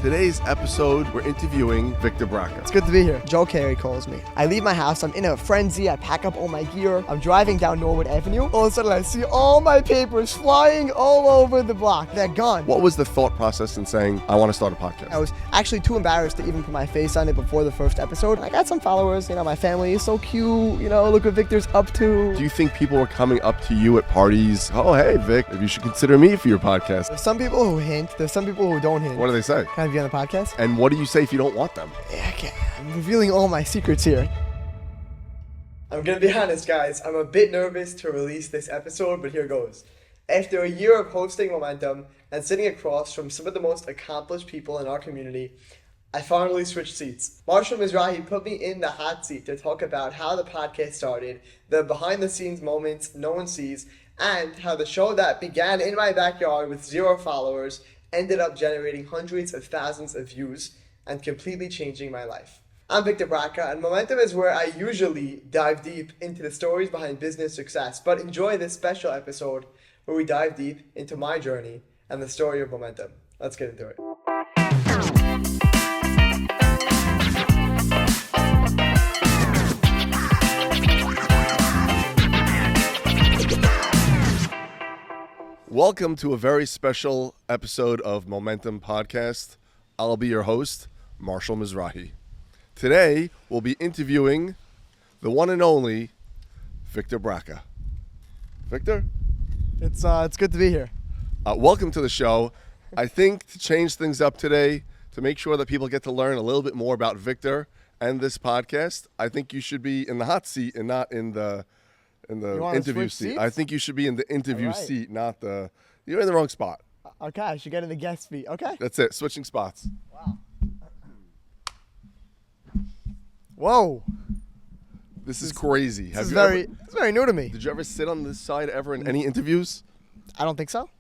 Today's episode, we're interviewing Victor Braca. It's good to be here. Joe Cayre calls me. I leave my house, I'm in a frenzy, I pack up all my gear, I'm driving down Norwood Avenue. All of a sudden I see all my papers flying all over the block. They're gone. What was the thought process in saying, I want to start a podcast? I was actually too embarrassed to even put my face on it before the first episode. I got some followers, my family is so cute, look what Victor's up to. Do you think people were coming up to you at parties? Oh, hey, Vic, maybe you should consider me for your podcast. There's some people who hint, there's some people who don't hint. What do they say? Can I be on the podcast? And what do you say if you don't want them? I'm revealing all my secrets here. I'm gonna be honest, guys. I'm a bit nervous to release this episode, but here goes. After a year of hosting Momentum and sitting across from some of the most accomplished people in our community, I finally switched seats. Marshall Mizrahi put me in the hot seat to talk about how the podcast started, the behind-the-scenes moments no one sees, and how the show that began in my backyard with 0 followers ended up generating hundreds of thousands of views and completely changing my life. I'm Victor Braca, and Momentum is where I usually dive deep into the stories behind business success, but enjoy this special episode where we dive deep into my journey and the story of Momentum. Let's get into it. Welcome to a very special episode of Momentum Podcast. I'll be your host, Marshall Mizrahi. Today, we'll be interviewing the one and only Victor Braca. Victor? It's good to be here. Welcome to the show. I think to change things up today, to make sure that people get to learn a little bit more about Victor and this podcast, I think you should be in the hot seat and not in the interview seat. Seats? I think you should be in the interview seat, not the... You're in the wrong spot. Okay, I should get in the guest seat. Okay. That's it. Switching spots. Wow. Whoa. This is crazy. It's very new to me. Did you ever sit on this side ever in any interviews? I don't think so.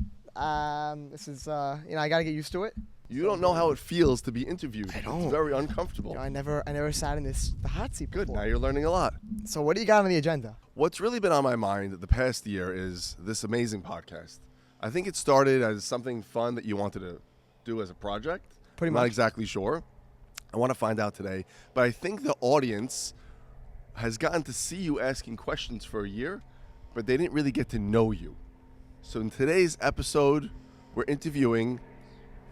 This is, I got to get used to it. You don't know how it feels to be interviewed. I don't. It's very uncomfortable. I never sat in the hot seat before. Good. Now you're learning a lot. So what do you got on the agenda? What's really been on my mind the past year is this amazing podcast. I think it started as something fun that you wanted to do as a project. Pretty I'm much. not exactly sure. I want to find out today. But I think the audience has gotten to see you asking questions for a year, but they didn't really get to know you. So in today's episode, we're interviewing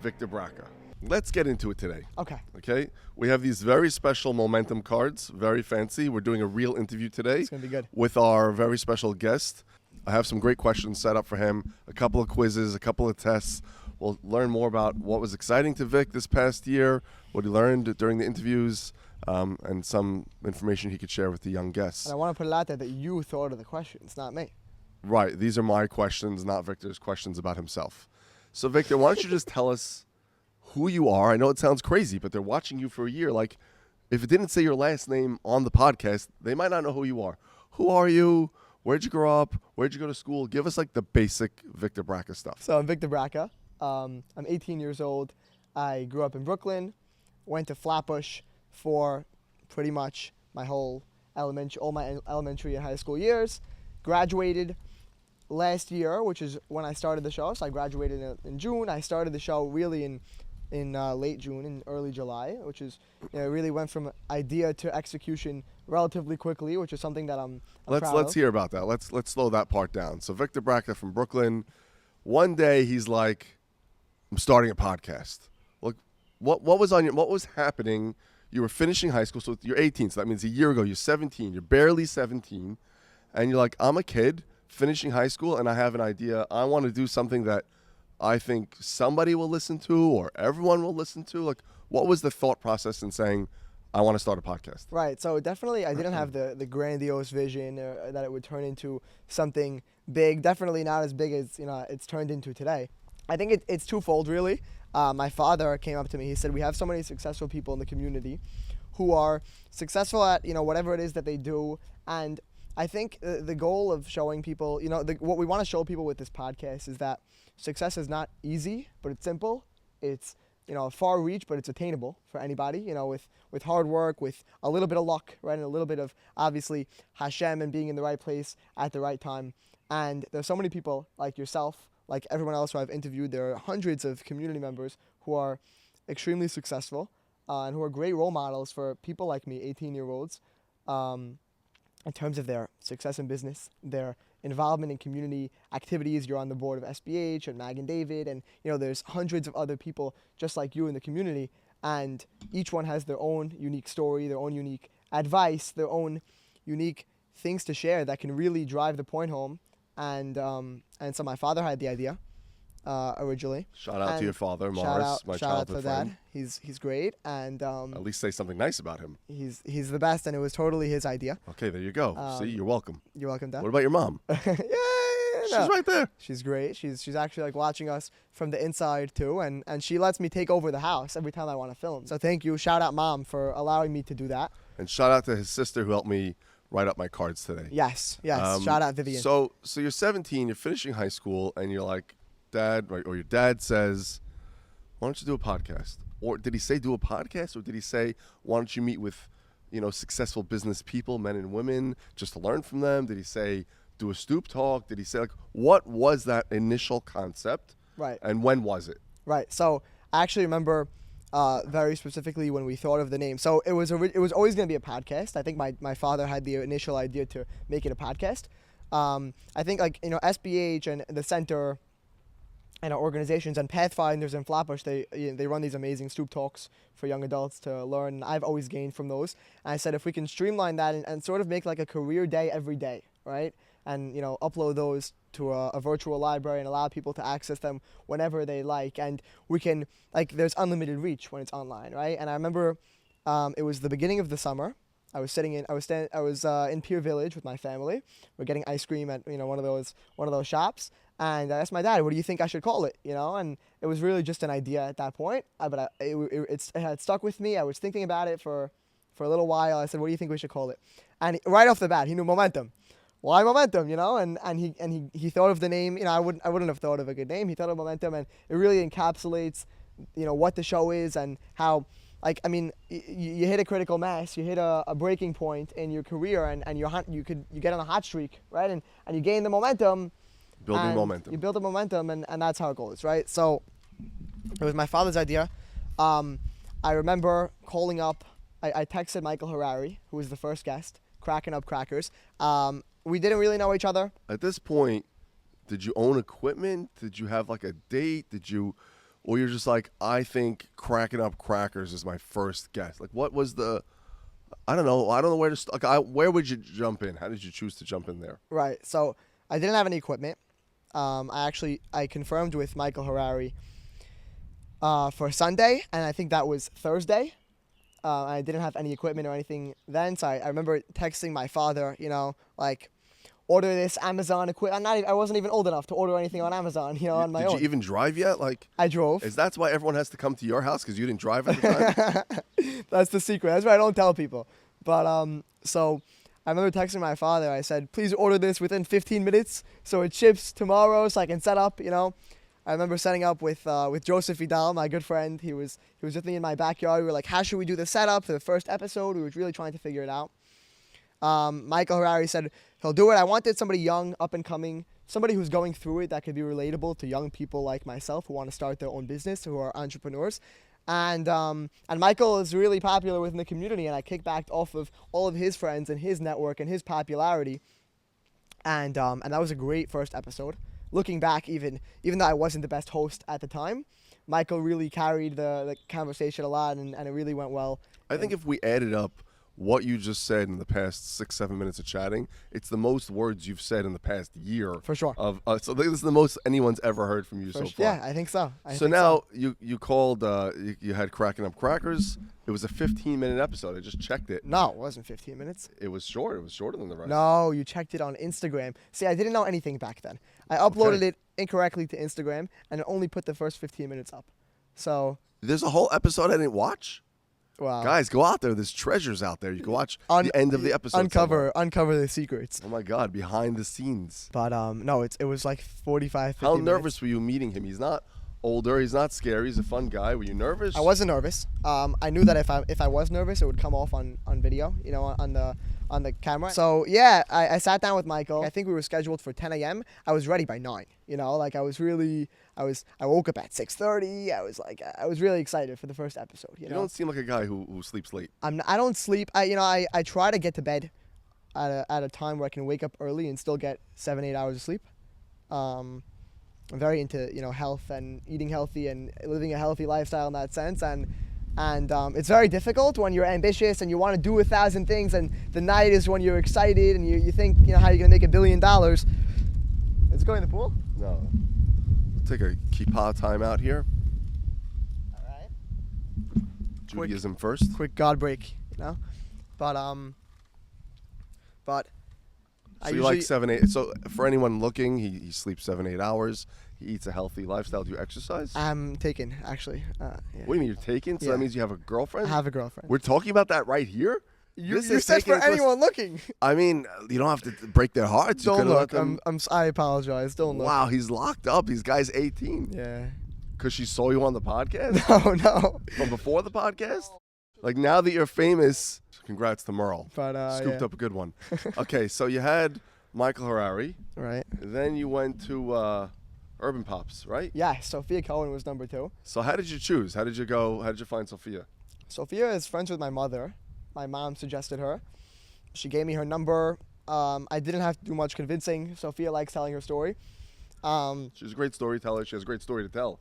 Victor Braca. Let's get into it today. Okay? We have these very special Momentum cards, very fancy. We're doing a real interview today. It's going to be good. With our very special guest. I have some great questions set up for him, a couple of quizzes, a couple of tests. We'll learn more about what was exciting to Vic this past year, what he learned during the interviews, and some information he could share with the young guests. And I want to put it out there that you thought of the questions, not me. Right. These are my questions, not Victor's questions about himself. So, Victor, why don't you just tell us who you are? I know it sounds crazy, but they're watching you for a year. Like, if it didn't say your last name on the podcast, they might not know who you are. Who are you? Where'd you grow up? Where'd you go to school? Give us, the basic Victor Braca stuff. So I'm Victor Braca. I'm 18 years old. I grew up in Brooklyn, went to Flatbush for pretty much all my elementary and high school years. Graduated last year, which is when I started the show. So I graduated in June. I started the show really in late June and early July, which is, it really went from idea to execution relatively quickly, which is something that I'm proud of. Let's hear about that. Let's slow that part down. So Victor Braca from Brooklyn, one day he's like, I'm starting a podcast. Like, what was happening? You were finishing high school, so you're 18, so that means a year ago you're 17. You're barely 17, and you're like, I'm a kid finishing high school, and I have an idea. I want to do something that I think somebody will listen to or everyone will listen to. Like, what was the thought process in saying, I want to start a podcast? Right. So definitely I didn't have the grandiose vision that it would turn into something big. Definitely not as big as, it's turned into today. I think it's twofold, really. My father came up to me. He said, we have so many successful people in the community who are successful at, whatever it is that they do. And I think the goal of showing people, what we want to show people with this podcast is that success is not easy, but it's simple. It's, far reach, but it's attainable for anybody, with hard work, with a little bit of luck, right? And a little bit of, obviously, Hashem and being in the right place at the right time. And there's so many people like yourself, like everyone else who I've interviewed. There are hundreds of community members who are extremely successful and who are great role models for people like me, 18-year-olds, in terms of their success in business, their involvement in community activities. You're on the board of SBH and Mag and David, and there's hundreds of other people just like you in the community, and each one has their own unique story, their own unique advice, their own unique things to share that can really drive the point home. And so my father had the idea originally. Shout out to your father, Morris, my childhood friend. Dad. He's great, and at least say something nice about him. He's the best, and it was totally his idea. Okay, there you go. See, you're welcome. You're welcome, Dad. What about your mom? She's right there. She's great. She's actually like watching us from the inside too, and she lets me take over the house every time I want to film. So thank you. Shout out, Mom, for allowing me to do that. And shout out to his sister who helped me write up my cards today. Yes. Shout out, Vivian. So you're 17, you're finishing high school, and you're like, Dad, or your dad says, why don't you do a podcast? Or did he say do a podcast, or did he say, why don't you meet with, successful business people, men and women, just to learn from them? Did he say do a stoop talk? Did he say, what was that initial concept? Right. And when was it? Right. So I actually remember very specifically when we thought of the name. So it was always going to be a podcast. I think my father had the initial idea to make it a podcast. I think SBH and the center and our organizations and Pathfinders and Flatbush, they run these amazing stoop talks for young adults to learn. And I've always gained from those. And I said if we can streamline that and sort of make like a career day every day, right? And upload those to a virtual library and allow people to access them whenever they like, and we can there's unlimited reach when it's online, right? And I remember it was the beginning of the summer. I was in Pier Village with my family. We're getting ice cream at one of those shops, and I asked my dad, "What do you think I should call it?" And it was really just an idea at that point, but it had stuck with me. I was thinking about it for a little while. I said, "What do you think we should call it?" And right off the bat, he knew Momentum. Why Momentum, and he thought of the name. I wouldn't have thought of a good name. He thought of Momentum, and it really encapsulates, what the show is and how, you hit a critical mass, you hit a breaking point in your career, and you get on a hot streak, right? And you gain the momentum. Building momentum. You build the momentum, and that's how it goes, right? So it was my father's idea. I remember calling up. I texted Michael Harari, who was the first guest, cracking up crackers. We didn't really know each other. At this point, did you own equipment? Did you have a date? Or you're just like, I think cracking up crackers is my first guest? What was I don't know where to start. Where would you jump in? How did you choose to jump in there? Right. So I didn't have any equipment. I confirmed with Michael Harari for Sunday, and I think that was Thursday. I didn't have any equipment or anything then, so I remember texting my father, order this Amazon equipment. I wasn't even old enough to order anything on Amazon, on my own. Did you even drive yet? I drove. Is that why everyone has to come to your house, because you didn't drive at the time? That's the secret. That's why I don't tell people. But so I remember texting my father. I said, please order this within 15 minutes so it ships tomorrow so I can set up, I remember setting up with Joseph Vidal, my good friend. He was with me in my backyard. We were like, how should we do the setup for the first episode? We were really trying to figure it out. Michael Harari said he'll do it. I wanted somebody young, up and coming, somebody who's going through it that could be relatable to young people like myself who want to start their own business, who are entrepreneurs. And Michael is really popular within the community, and I kickbacked off of all of his friends and his network and his popularity. And that was a great first episode. Looking back, even though I wasn't the best host at the time, Michael really carried the conversation a lot, and it really went well. I think if we added up what you just said in the past 6-7 minutes of chatting, it's the most words you've said in the past year. For sure. So this is the most anyone's ever heard from you so far. Yeah, I think so. So now you called, you had Cracking Up Crackers. It was a 15-minute episode. I just checked it. No, it wasn't 15 minutes. It was short. It was shorter than the rest. No, you checked it on Instagram. See, I didn't know anything back then. I uploaded it incorrectly to Instagram, and it only put the first 15 minutes up. So there's a whole episode I didn't watch? Wow. Guys, go out there. There's treasures out there. You can watch the end of the episode. Uncover the secrets. Oh my God, behind the scenes. But no, it was like 45, 50 How minutes. nervous were you meeting him? He's not older. He's not scary. He's a fun guy. Were you nervous? I wasn't nervous. I knew that if I was nervous, it would come off on video, on the camera. So yeah, I sat down with Michael. I think we were scheduled for 10 a.m. I was ready by 9. I woke up at 6:30. I was really excited for the first episode. You know? don't seem like a guy who sleeps late. I don't sleep. I try to get to bed at a time where I can wake up early and still get 7-8 hours of sleep. I'm very into health and eating healthy and living a healthy lifestyle in that sense, and it's very difficult when you're ambitious and you want to do 1,000 things, and the night is when you're excited and you think how you're gonna make $1 billion. Is it going in the pool? No. Take a kippah time out here. All right. Judaism first. Quick God break, but So you like 7-8. So for anyone looking, he sleeps 7-8 hours. He eats a healthy lifestyle. Do you exercise? I'm taken, actually. Yeah. What do you mean you're taken? So that means you have a girlfriend? I have a girlfriend. We're talking about that right here? You said for anyone looking. I mean, you don't have to break their hearts. Don't look. I apologize. Don't look. Wow, he's locked up. This guy's 18. Yeah. Because she saw you on the podcast? No. From before the podcast? Like, now that you're famous, congrats to Merle. But Scooped up a good one. Okay, so you had Michael Harari. Right. Then you went to Urban Pops, right? Yeah, Sophia Cohen was number 2. So how did you choose? How did you find Sophia? Sophia is friends with my mother. My mom suggested her. She gave me her number. I didn't have to do much convincing. Sophia likes telling her story. She's a great storyteller. She has a great story to tell.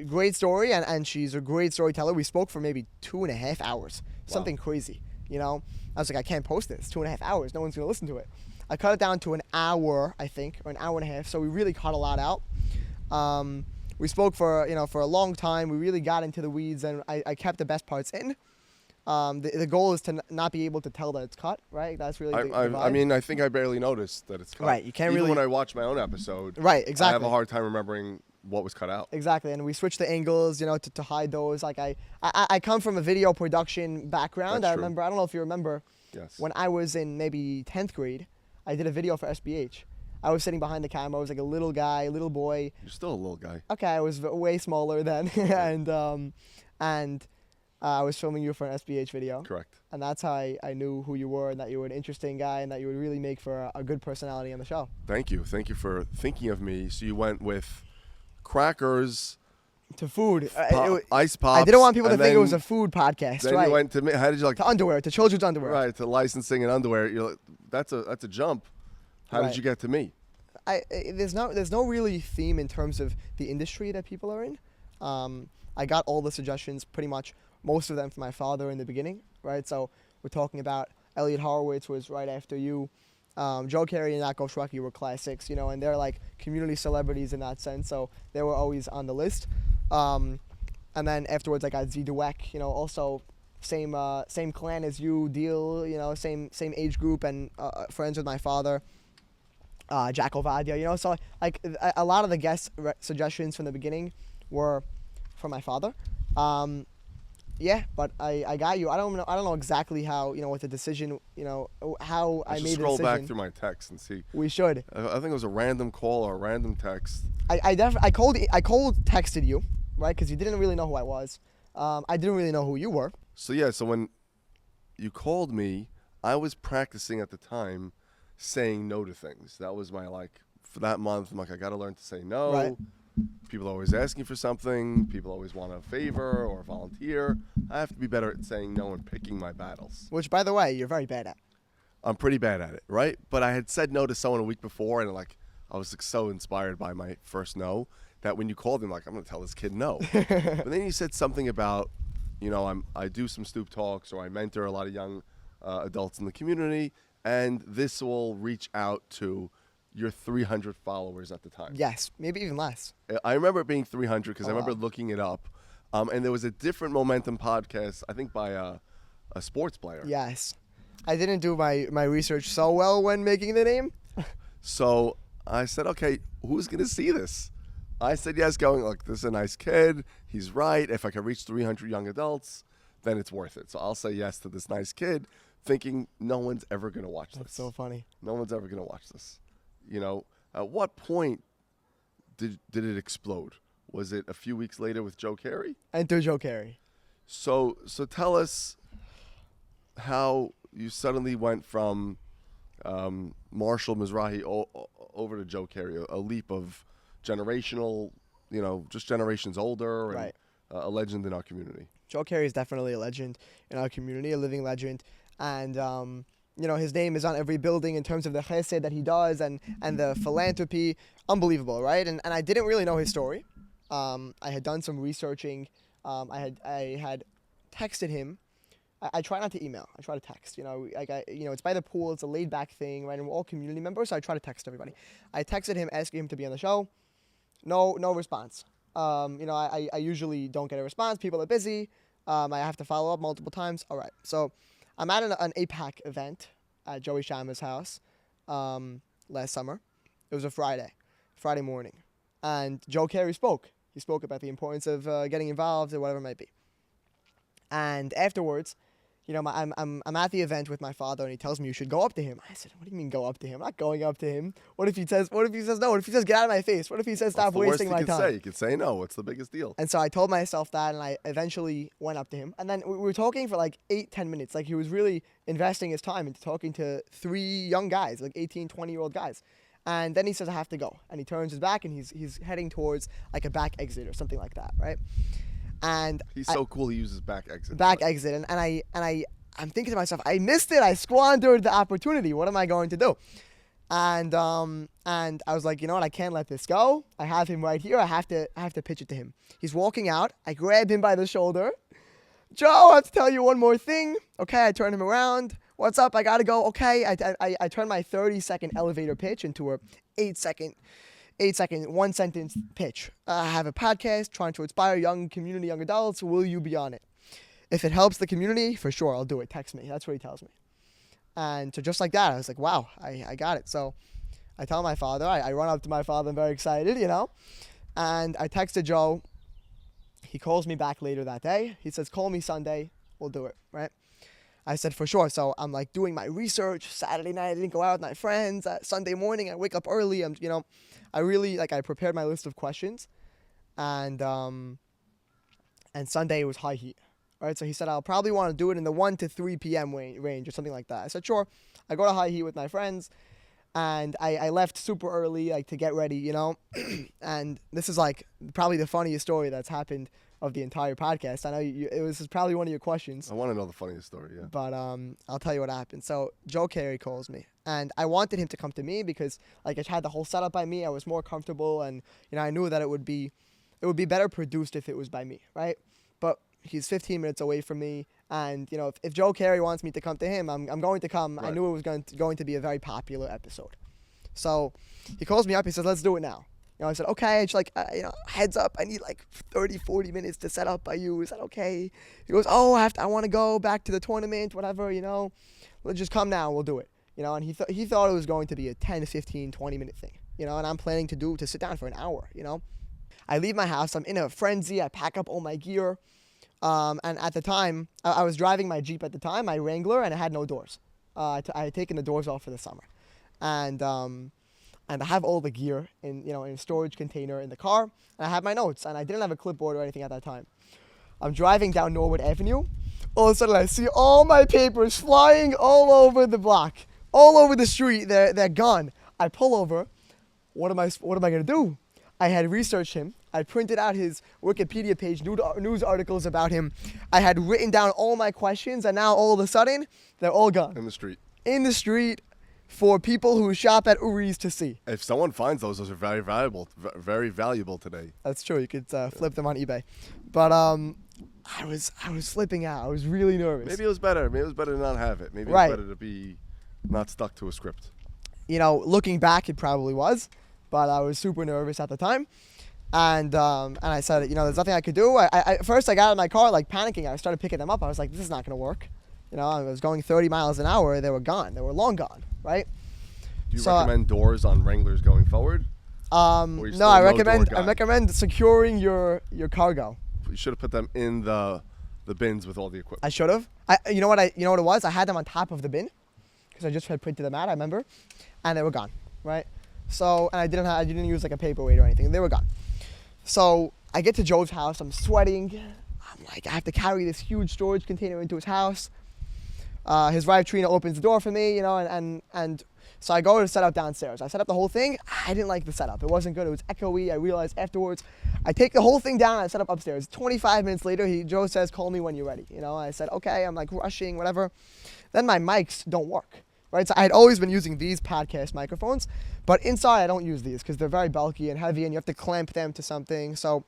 Great story, and she's a great storyteller. We spoke for maybe 2.5 hours. Something crazy, I was like, I can't post this. 2.5 hours. No one's going to listen to it. I cut it down to an hour, I think, or an hour and a half. So we really cut a lot out. We spoke for a long time. We really got into the weeds, and I kept the best parts in. The goal is to not be able to tell that it's cut, right? That's really the vibe. I mean, I think I barely noticed that it's cut. Right, you can't Even really... when I watch my own episode, right, exactly. I have a hard time remembering what was cut out. Exactly, and we switched the angles, to hide those. Like I come from a video production background. That's true. I don't know if you remember, yes. When I was in maybe 10th grade, I did a video for SBH. I was sitting behind the camera. I was like a little guy, a little boy. You're still a little guy. Okay, I was way smaller then, and I was filming you for an SBH video. Correct. And that's how I knew who you were, and that you were an interesting guy, and that you would really make for a good personality on the show. Thank you. Thank you for thinking of me. So you went with crackers to food. Ice pops. I didn't want people to think it was a food podcast. Then right. You went to how did you like to underwear, to children's underwear. Right, to licensing and underwear. You're like, that's a jump. How did you get to me? There's no really theme in terms of the industry that people are in. I got all the suggestions, pretty much most of them, from my father in the beginning, right? So we're talking about Elliot Horowitz was right after you. Joe Cayre and Not Ghost Rocky were classics, and they're like community celebrities in that sense, so they were always on the list. And then afterwards I got Z Dweck, also same clan as you, Deal, same age group, and friends with my father. Jack Ovadia, so like a lot of the guest suggestions from the beginning were from my father. Yeah, but I got you. I don't know exactly how, what the decision, how I made the decision. Scroll back through my text and see. We should. I think it was a random call or a random text. I cold texted you, right? Because you didn't really know who I was. I didn't really know who you were. So yeah, so when you called me, I was practicing at the time saying no to things. That was my for that month. I'm like, I got to learn to say no. Right. People are always asking for something. People always want a favor or volunteer. I have to be better at saying no and picking my battles. Which, by the way, you're very bad at. I'm pretty bad at it, right? But I had said no to someone a week before, and I was so inspired by my first no that when you called him, I'm going to tell this kid no. But then you said something about, I do some stoop talks, or I mentor a lot of young adults in the community, and this will reach out to your 300 followers at the time. Yes, maybe even less. I remember it being 300 because I remember looking it up. And there was a different Momentum podcast, I think by a sports player. Yes. I didn't do my research so well when making the name. So I said, okay, who's going to see this? I said yes, going, look, this is a nice kid. He's right. If I can reach 300 young adults, then it's worth it. So I'll say yes to this nice kid, thinking no one's ever going to watch this. That's so funny. No one's ever going to watch this. At what point did it explode? was it a few weeks later with Joe Cayre? Enter Joe Cayre. So tell us how you suddenly went from Marshall Mizrahi over to Joe Cayre, a leap of generational, just generations older, and Right. A legend in our community. Joe Cayre is definitely a legend in our community, a living legend. And, his name is on every building in terms of the chesed that he does and the philanthropy. Unbelievable, right? And I didn't really know his story. I had done some researching. I had texted him. I try not to email. I try to text. It's by the pool. It's a laid back thing, right? And we're all community members, so I try to text everybody. I texted him asking him to be on the show. No response. I usually don't get a response. People are busy. I have to follow up multiple times. All right. So I'm at an APAC event at Joey Shama's house last summer. It was a Friday morning. And Joe Cayre spoke. He spoke about the importance of getting involved or whatever it might be. And afterwards, I'm at the event with my father, and he tells me you should go up to him. I said, "What do you mean go up to him? I'm not going up to him. What if he says no? What if he says get out of my face? What if he says stop wasting my time?" You could say no. What's the biggest deal? And so I told myself that, and I eventually went up to him. And then we were talking for like 8-10 minutes. Like he was really investing his time into talking to 3 young guys, like 18, 20-year-old guys. And then he says, "I have to go." And he turns his back, and he's heading towards like a back exit or something like that, right? And he's so cool. He uses back exit. And I'm thinking to myself, I missed it. I squandered the opportunity. What am I going to do? And I was like, you know what? I can't let this go. I have him right here. I have to pitch it to him. He's walking out. I grabbed him by the shoulder. "Joe, I have to tell you one more thing." Okay, I turn him around. "What's up? I gotta go." Okay, I turn my 30-second elevator pitch into a 8-second, 1-sentence pitch. "I have a podcast trying to inspire young adults. Will you be on it? If it helps the community, for sure, I'll do it. Text me." That's what he tells me. And so just like that, I was like, wow, I got it. So I tell my father, I run up to my father, I'm very excited, and I texted Joe. He calls me back later that day. He says, "Call me Sunday. We'll do it," right? I said, for sure. So I'm like doing my research. Saturday night, I didn't go out with my friends. Sunday morning, I wake up early. I really, I prepared my list of questions. And Sunday was high heat. All right, so he said, "I'll probably want to do it in the 1 to 3 p.m. range or something like that." I said, sure. I go to high heat with my friends, and I left super early, to get ready, And this is, probably the funniest story that's happened of the entire podcast. I know this is probably one of your questions. I want to know the funniest story, yeah. But I'll tell you what happened. So Joe Cayre calls me, and I wanted him to come to me because, I had the whole setup by me. I was more comfortable, and, I knew that it would be better produced if it was by me, right? But he's 15 minutes away from me, and if Joe Cayre wants me to come to him, I'm going to come. Right. I knew it was going to be a very popular episode. So he calls me up. He says, "Let's do it now." I said, "Okay." It's heads up. I need 30, 40 minutes to set up by you. Is that okay? He goes, "Oh, I want to go back to the tournament, whatever. Let's just come now. We'll do it." And he thought it was going to be a 10, 15, 20-minute thing. And I'm planning to sit down for an hour. I leave my house. I'm in a frenzy. I pack up all my gear. And at the time, I was driving my Jeep at the time, my Wrangler, and it had no doors. I had taken the doors off for the summer. And I have all the gear in a storage container in the car. And I have my notes, and I didn't have a clipboard or anything at that time. I'm driving down Norwood Avenue. All of a sudden, I see all my papers flying all over the block, all over the street. They're gone. I pull over. What am I going to do? I had researched him. I printed out his Wikipedia page, news articles about him. I had written down all my questions, and now all of a sudden, they're all gone. In the street for people who shop at Uri's to see. If someone finds those are very valuable today. That's true. You could flip them on eBay. But I was flipping out. I was really nervous. Maybe it was better. To not have it. Maybe it was better to be not stuck to a script. Looking back, it probably was. But I was super nervous at the time. And I said, there's nothing I could do. First I got out of my car, panicking. I started picking them up. I was like, this is not going to work. I was going 30 miles an hour. They were gone. They were long gone, right? Do you recommend doors on Wranglers going forward? No, I recommend securing your cargo. You should have put them in the bins with all the equipment. I should have. You know what it was? I had them on top of the bin because I just had printed them out, I remember. And they were gone, right? So, and I didn't use a paperweight or anything. They were gone. So I get to Joe's house. I'm sweating. I'm like, I have to carry this huge storage container into his house. His wife Trina opens the door for me, and so I go to set up downstairs. I set up the whole thing. I didn't like the setup. It wasn't good. It was echoey. I realized afterwards. I take the whole thing down. I set up upstairs. 25 minutes later, Joe says, "Call me when you're ready." I said, "Okay." I'm like rushing, whatever. Then my mics don't work. Right, so I had always been using these podcast microphones, but inside I don't use these because they're very bulky and heavy, and you have to clamp them to something. So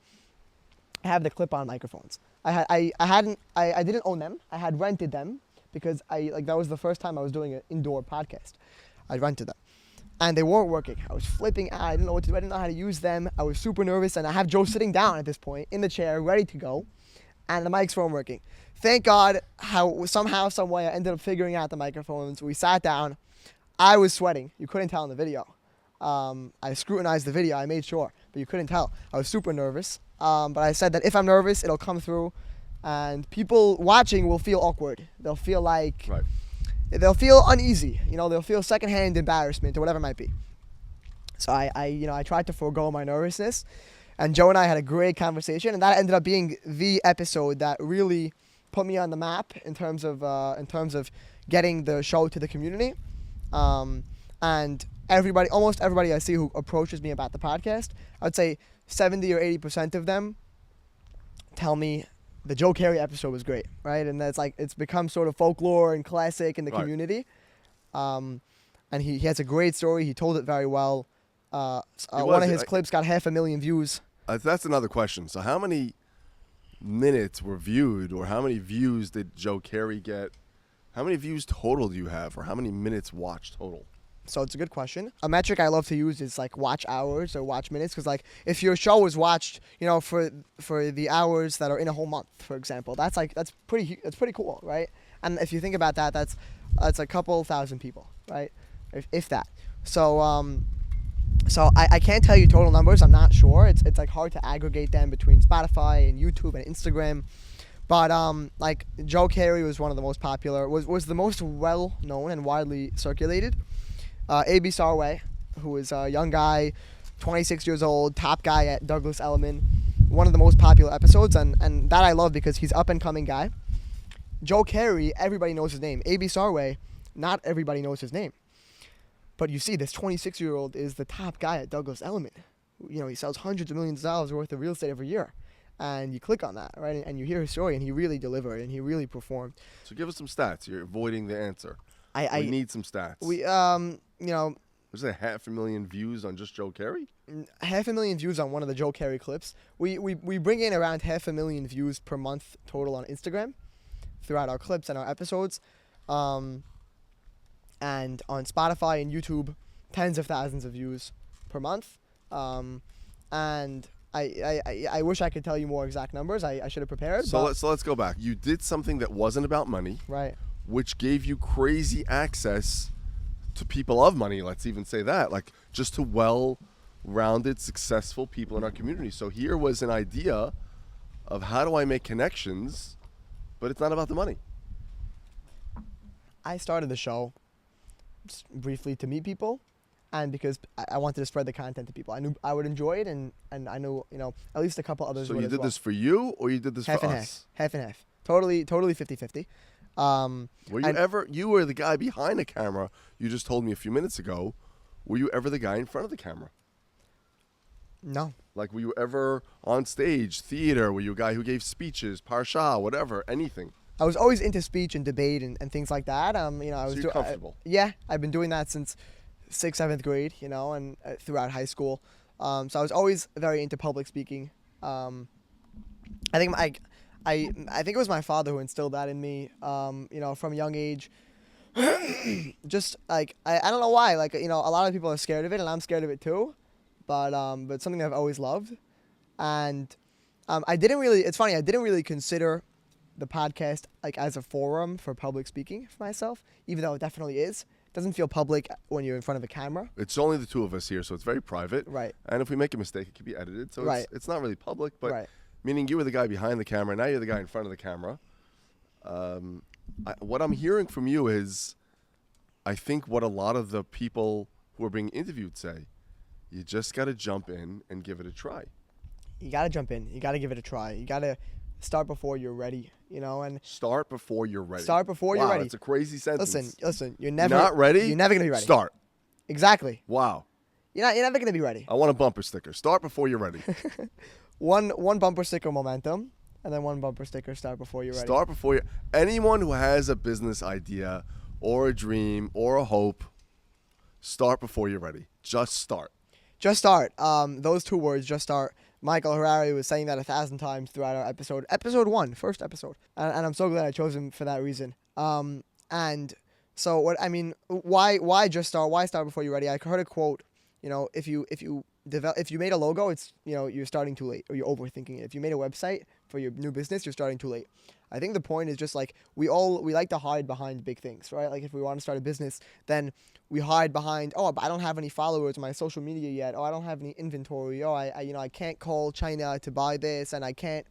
I have the clip-on microphones. I didn't own them. I had rented them because that was the first time I was doing an indoor podcast. I rented them, and they weren't working. I was flipping out. I didn't know what to do. I didn't know how to use them. I was super nervous, and I have Joe sitting down at this point in the chair, ready to go, and the mics weren't working. Thank God, somehow, some way, I ended up figuring out the microphones. We sat down. I was sweating. You couldn't tell in the video. I scrutinized the video. I made sure, but you couldn't tell. I was super nervous. But I said that if I'm nervous, it'll come through, and people watching will feel awkward. They'll feel like, right. They'll feel uneasy. They'll feel secondhand embarrassment or whatever it might be. So I tried to forego my nervousness, and Joe and I had a great conversation, and that ended up being the episode that really put me on the map in terms of getting the show to the community. And almost everybody I see who approaches me about the podcast, I would say 70 or 80% of them tell me the Joe Cayre episode was great, right? And that's it's become sort of folklore and classic in the community. And he has a great story. He told it very well. One of his clips got 500,000 views. That's another question. So how many minutes were viewed, or how many views did Joe Cayre get? How many views total do you have, or how many minutes watched total? So it's a good question. A metric I love to use is watch hours or watch minutes, because if your show was watched, for the hours that are in a whole month, for example, that's pretty cool, right? And if you think about that, that's a couple thousand people, right? If that. So so I can't tell you total numbers. I'm not sure. It's hard to aggregate them between Spotify and YouTube and Instagram. But Joe Cayre was one of the most popular, was the most well known and widely circulated. A.B. Sarway, who is a young guy, 26 years old, top guy at Douglas Elliman, one of the most popular episodes, and that I love because he's up and coming guy. Joe Cayre, everybody knows his name. A.B. Sarway, not everybody knows his name. But you see, this 26-year-old is the top guy at Douglas Elliman. He sells hundreds of millions of dollars worth of real estate every year. And you click on that, right? And you hear his story, and he really delivered, and he really performed. So give us some stats. You're avoiding the answer. We need some stats. Was it 500,000 views on just Joe Cayre? 500,000 views on one of the Joe Cayre clips. We bring in around 500,000 views per month total on Instagram throughout our clips and our episodes. And on Spotify and YouTube, tens of thousands of views per month. And I wish I could tell you more exact numbers. I should have prepared. So let's go back. You did something that wasn't about money, right? Which gave you crazy access to people of money. Let's even say that, just to well-rounded, successful people in our community. So here was an idea of how do I make connections, but it's not about the money. I started the show just briefly to meet people, and because I wanted to spread the content to people. I knew I would enjoy it, and I knew at least a couple others would as well. So you did this for you, or you did this half for and us? Half and half. Totally 50-50. You were the guy behind the camera. You just told me a few minutes ago. Were you ever the guy in front of the camera? No. Were you ever on stage, theater? Were you a guy who gave speeches, parsha, whatever, anything? I was always into speech and debate and things like that. I was so you're comfortable. Yeah, I've been doing that since 6th, 7th grade, and throughout high school. So I was always very into public speaking. I think it was my father who instilled that in me, from a young age. Just I don't know why, a lot of people are scared of it, and I'm scared of it too, but something I've always loved. And it's funny, I didn't really consider the podcast as a forum for public speaking for myself, even though it definitely is. It doesn't feel public when you're in front of a camera. It's only the two of us here, so it's very private. Right. And if we make a mistake, it can be edited, so right. It's not really public, but right. Meaning you were the guy behind the camera, now you're the guy in front of the camera. What I'm hearing from you is, I think what a lot of the people who are being interviewed say, you just got to jump in and give it a try. you gotta jump in. You gotta give it a try. You gotta start before you're ready. And Start before you're ready. start before you're ready. It's a crazy sentence. Listen. You're not ready. You're never gonna be ready. Start. Exactly. Wow. You're never gonna be ready. I want a bumper sticker. Start before you're ready. One bumper sticker, momentum, and then one bumper sticker, start before you're ready. Start before you. Anyone who has a business idea or a dream or a hope, start before you're ready. Just start. Just start. Those two words, just start. Michael Harari was saying that 1,000 times throughout our episode. Episode 1, first episode. And I'm so glad I chose him for that reason. And so why just start? Why start before you're ready? I heard a quote, if you made a logo, it's, you're starting too late, or you're overthinking it. If you made a website for your new business, you're starting too late. I think the point is just like we like to hide behind big things, right? Like if we want to start a business, then we hide behind, but I don't have any followers on my social media yet. I don't have any inventory. I can't call China to buy this, and I can't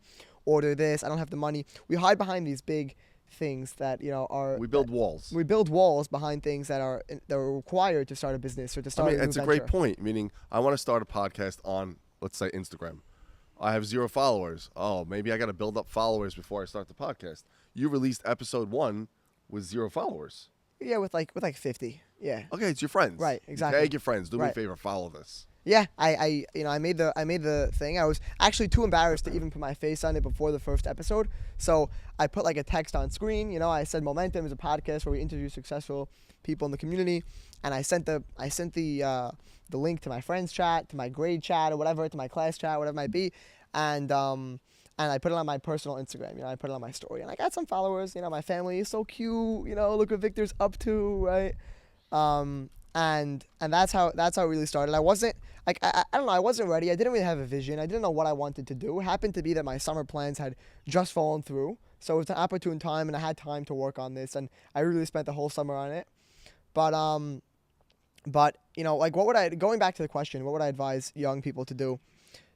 order this. I don't have the money. We hide behind these big things that are. We build walls. We build walls behind things that are required to start a business or to start. It's a great point. Meaning, I want to start a podcast on, let's say, Instagram. I have 0 followers. Oh, maybe I got to build up followers before I start the podcast. You released episode 1 with 0 followers. Yeah, with like 50. Yeah. Okay, it's your friends. Right. Exactly. Tag your friends. Do me a favor. Follow this. Yeah, I made the thing. I was actually too embarrassed to even put my face on it before the first episode. So I put like a text on screen. I said Momentum is a podcast where we interview successful people in the community, and I sent the link to my friends chat, to my grade chat, or whatever, to my class chat, whatever it might be, and I put it on my personal Instagram. I put it on my story, and I got some followers. My family is so cute. Look what Victor's up to, right? And that's how it really started. I wasn't I don't know, I wasn't ready. I didn't really have a vision. I didn't know what I wanted to do. It happened to be that my summer plans had just fallen through. So it was an opportune time, and I had time to work on this, and I really spent the whole summer on it. But going back to the question, what would I advise young people to do?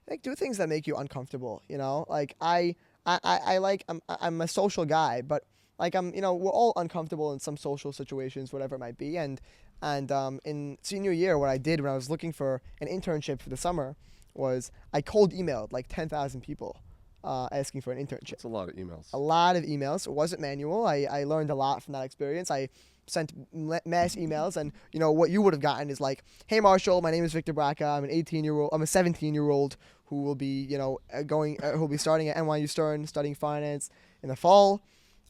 Like, do things that make you uncomfortable, Like I'm a social guy, but like we're all uncomfortable in some social situations, whatever it might be. And in senior year, what I did when I was looking for an internship for the summer was I cold emailed like 10,000 people asking for an internship. That's a lot of emails. A lot of emails. It wasn't manual. I learned a lot from that experience. I sent mass emails, and what you would have gotten is like, "Hey Marshall, my name is Victor Braca. I'm a 17-year-old who will be who will be starting at NYU Stern studying finance in the fall.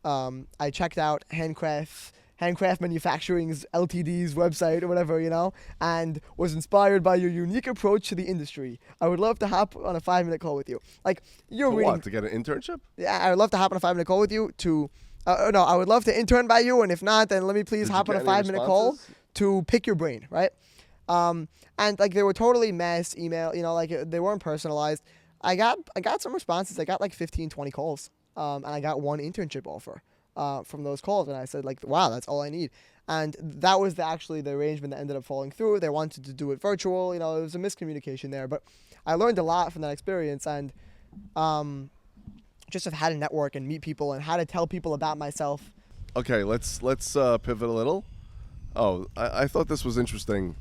I checked out Handcraft Manufacturing's Ltd's website or whatever, and was inspired by your unique approach to the industry. I would love to hop on a 5-minute call with you." Like, you're reading. What, to get an internship? Yeah, I would love to hop on a 5-minute call with you to. No, I would love to intern by you, and if not, then let me please hop on a 5-minute call to pick your brain, right? And like they were totally mass email, like they weren't personalized. I got some responses. I got like 15, 20 calls, and I got one internship offer from those calls, and I said like, wow, that's all I need. And that was actually the arrangement that ended up falling through. They wanted to do it virtual, it was a miscommunication there, but I learned a lot from that experience, and just of how to network and meet people and how to tell people about myself. Okay, let's pivot a little. Oh, I thought this was interesting.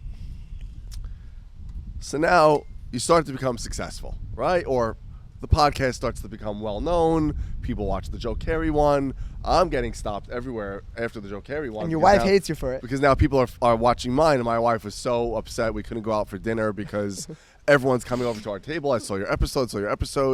So now you start to become successful, right? Or the podcast starts to become well known. People watch the Joe Cayre one. I'm getting stopped everywhere after the Joe Cayre one. And your wife hates you for it. Because now people are watching mine, and my wife was so upset we couldn't go out for dinner because everyone's coming over to our table. I saw your episode.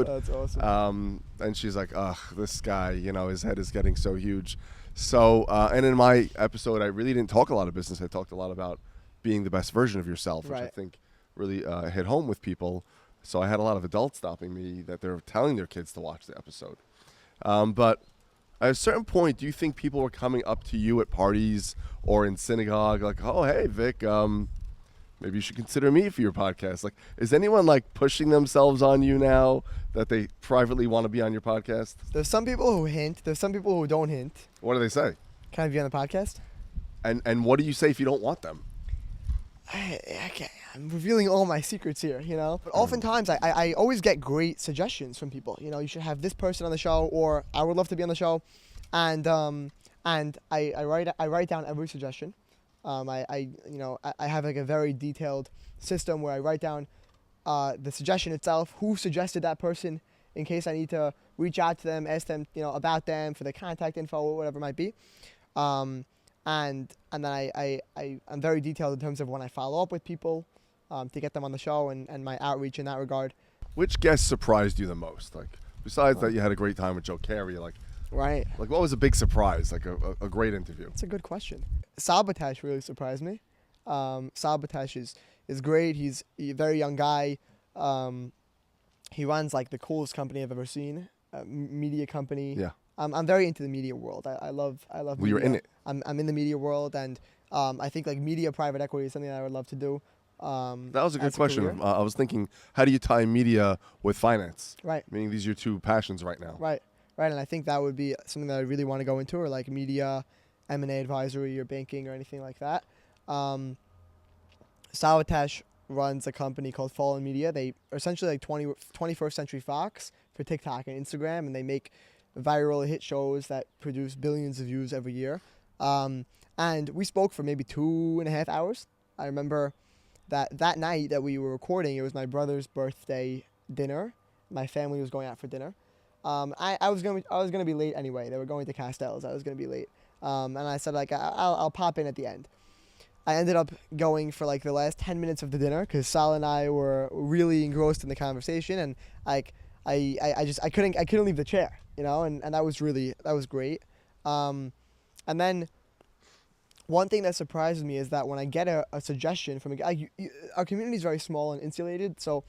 That's awesome. And she's like, ugh, this guy, his head is getting so huge. So, and in my episode, I really didn't talk a lot of business. I talked a lot about being the best version of yourself, which I think really hit home with people. So I had a lot of adults stopping me that they're telling their kids to watch the episode. But at a certain point, do you think people were coming up to you at parties or in synagogue like, oh, hey, Vic, maybe you should consider me for your podcast? Like, is anyone like pushing themselves on you now that they privately want to be on your podcast? There's some people who hint. There's some people who don't hint. What do they say? Can I be on the podcast? And what do you say if you don't want them? I'm revealing all my secrets here, But oftentimes, I always get great suggestions from people. You should have this person on the show, or I would love to be on the show, and I write down every suggestion. I have like a very detailed system where I write down the suggestion itself, who suggested that person, in case I need to reach out to them, ask them, about them for their contact info or whatever it might be. And then I'm very detailed in terms of when I follow up with people to get them on the show and my outreach in that regard. Which guest surprised you the most? Like, besides that you had a great time with Joe Cayre, Right. Like, what was a big surprise? Like a great interview. That's a good question. Sabotage really surprised me. Sabotage is great. He's a very young guy. He runs like the coolest company I've ever seen, media company. Yeah. I'm very into the media world. I love Well, media. you're in it. I'm in the media world, and I think like media private equity is something that I would love to do. That was a good as question. career. I was thinking, how do you tie media with finance? Right. Meaning these are your two passions right now. Right. And I think that would be something that I really want to go into, or like media, M&A advisory, or banking, or anything like that. Sabotage runs a company called Fallen Media. They are essentially like 21st Century Fox for TikTok and Instagram, and they make viral hit shows that produce billions of views every year. And we spoke for maybe 2.5 hours. I remember that night that we were recording, it was my brother's birthday dinner. My family was going out for dinner. I was gonna be late anyway. They were going to Castell's. I was gonna be late. And I said like I'll pop in at the end. I ended up going for like the last 10 minutes of the dinner because Sal and I were really engrossed in the conversation, and like I couldn't leave the chair, and that was great. And then one thing that surprises me is that when I get a suggestion from our community is very small and insulated, so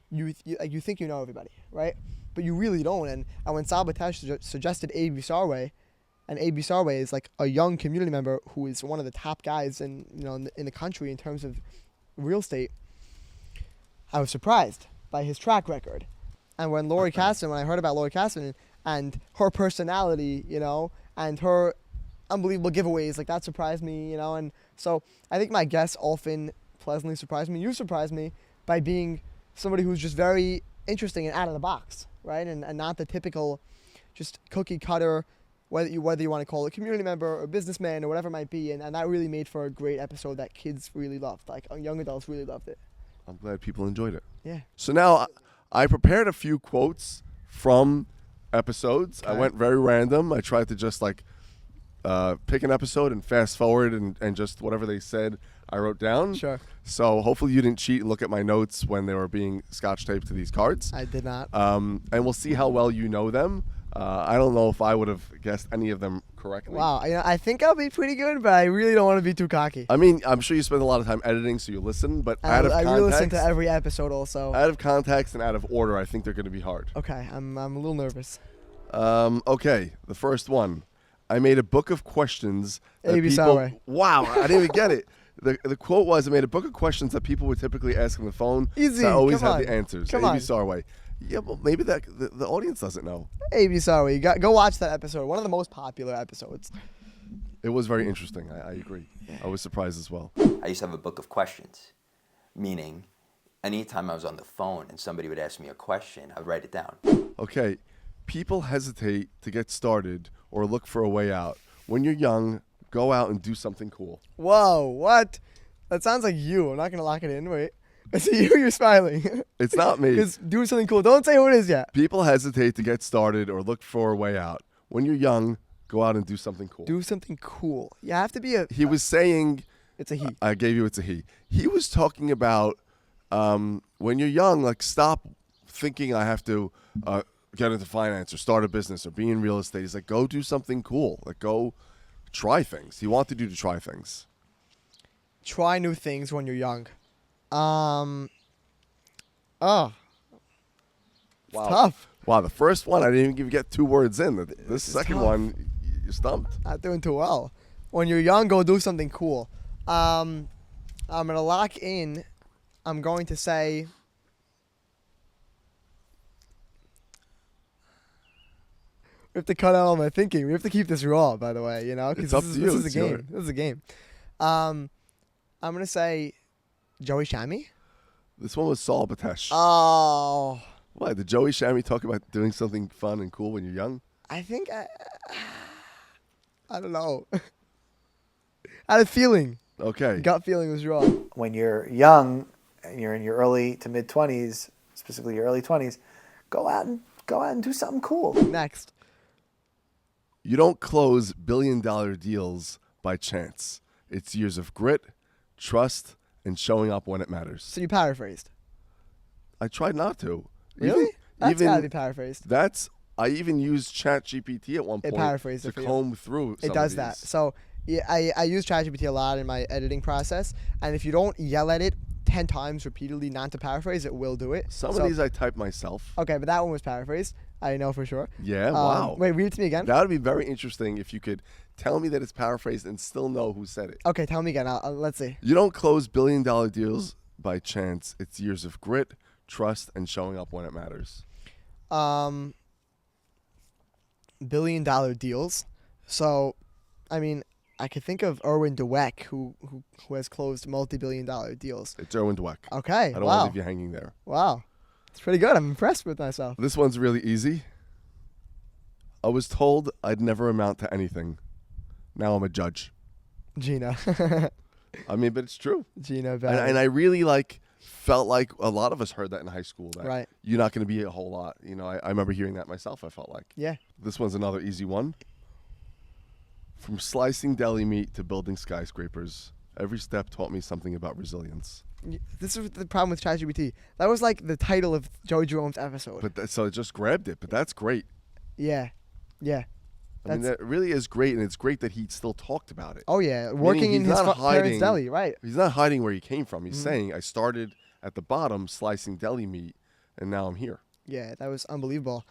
you think you know everybody, right? But you really don't. And when Sabotage suggested A.B. Sarway, and A.B. Sarway is like a young community member who is one of the top guys in the country in terms of real estate, I was surprised by his track record. And when I heard about Lori Casson and her personality, and her unbelievable giveaways, like that surprised me, and so I think my guests often pleasantly surprise me. You surprised me by being somebody who's just very interesting and out of the box, right? And not the typical just cookie cutter, whether you want to call it community member or businessman or whatever it might be, and that really made for a great episode that kids really loved, like young adults really loved it. I'm glad people enjoyed it. Yeah. So now I prepared a few quotes from episodes. Okay. I went very random. I tried to just pick an episode and fast forward and just whatever they said I wrote down. Sure. So hopefully you didn't cheat and look at my notes when they were being scotch taped to these cards. I did not. And we'll see how well you know them. I don't know if I would have guessed any of them correctly. Wow. I think I'll be pretty good, but I really don't want to be too cocky. I mean, I'm sure you spend a lot of time editing, so you listen, but out of I context, re-listen to every episode also. out of context and out of order, I think they're going to be hard. Okay, I'm a little nervous. Okay, the first one. I made a book of questions that A.B. people... Sarway. Wow, I didn't even get it. The quote was, I made a book of questions that people would typically ask on the phone. Easy, So I always come have on. the answers. Come A.B. on. Sarway. Yeah, well, maybe the audience doesn't know. A.B. Sarway, go watch that episode. One of the most popular episodes. It was very interesting. I agree. Yeah. I was surprised as well. I used to have a book of questions, meaning anytime I was on the phone and somebody would ask me a question, I would write it down. Okay, people hesitate to get started or look for a way out. When you're young, go out and do something cool. Whoa, what? That sounds like you. I'm not going to lock it in. Wait. I see you. You're smiling. It's not me. Because do something cool. Don't say who it is yet. People hesitate to get started or look for a way out. When you're young, go out and do something cool. Do something cool. You have to be a... He was saying... It's a he. I gave you it's a he. He was talking about when you're young, like stop thinking I have to get into finance or start a business or be in real estate. He's like, go do something cool. Like go try things. He wanted you to try things. Try new things when you're young. Oh. Wow. Tough. Wow, the first one, I didn't even get 2 words in. This second tough. one, you stumped. Not doing too well. When you're young, go do something cool. I'm going to lock in. I'm going to say... We have to cut out all my thinking. We have to keep this raw, by the way, It's up to you. This is a game. This is a game. I'm going to say Joey Shami. This one was Saul Batesh. Oh. Why? Did Joey Shami talk about doing something fun and cool when you're young? I think I don't know. I had a feeling. Okay. Gut feeling was wrong. When you're young, and you're in your early to mid 20s, specifically your early 20s, go out and do something cool. Next. You don't close billion-dollar deals by chance. It's years of grit, trust, and showing up when it matters. So you paraphrased. I tried not to. Really? That's gotta be paraphrased. I even used ChatGPT at one point paraphrased to it for you. comb through some It does of that. these. So yeah, I use ChatGPT a lot in my editing process, and if you don't yell at it 10 times repeatedly not to paraphrase, it will do it. Some of these I typed myself. Okay, but that one was paraphrased. I know for sure. Yeah, wow. Wait, read it to me again. That would be very interesting if you could tell me that it's paraphrased and still know who said it. Okay, tell me again. Let's see. You don't close billion-dollar deals by chance. It's years of grit, trust, and showing up when it matters. Billion-dollar deals. So, I mean, I could think of Erwin Dweck, who has closed multi-billion-dollar deals. It's Erwin Dweck. Okay, I don't wow. want to leave you hanging there. Wow. It's pretty good. I'm impressed with myself. This one's really easy. I was told I'd never amount to anything. Now I'm a judge. Gina. I mean, but it's true. Gina. And I really felt like a lot of us heard that in high school. That Right. You're not going to be a whole lot. You know, I remember hearing that myself. I felt like. Yeah. This one's another easy one. From slicing deli meat to building skyscrapers, every step taught me something about resilience. This is the problem with ChatGPT. That was like the title of Joey Jerome's episode. But so it just grabbed it. But that's great. Yeah. Yeah. I mean, that really is great, and it's great that he still talked about it. Oh, yeah. Working in his parents' deli, right. He's not hiding where he came from. He's saying, I started at the bottom slicing deli meat, and now I'm here. Yeah, that was unbelievable.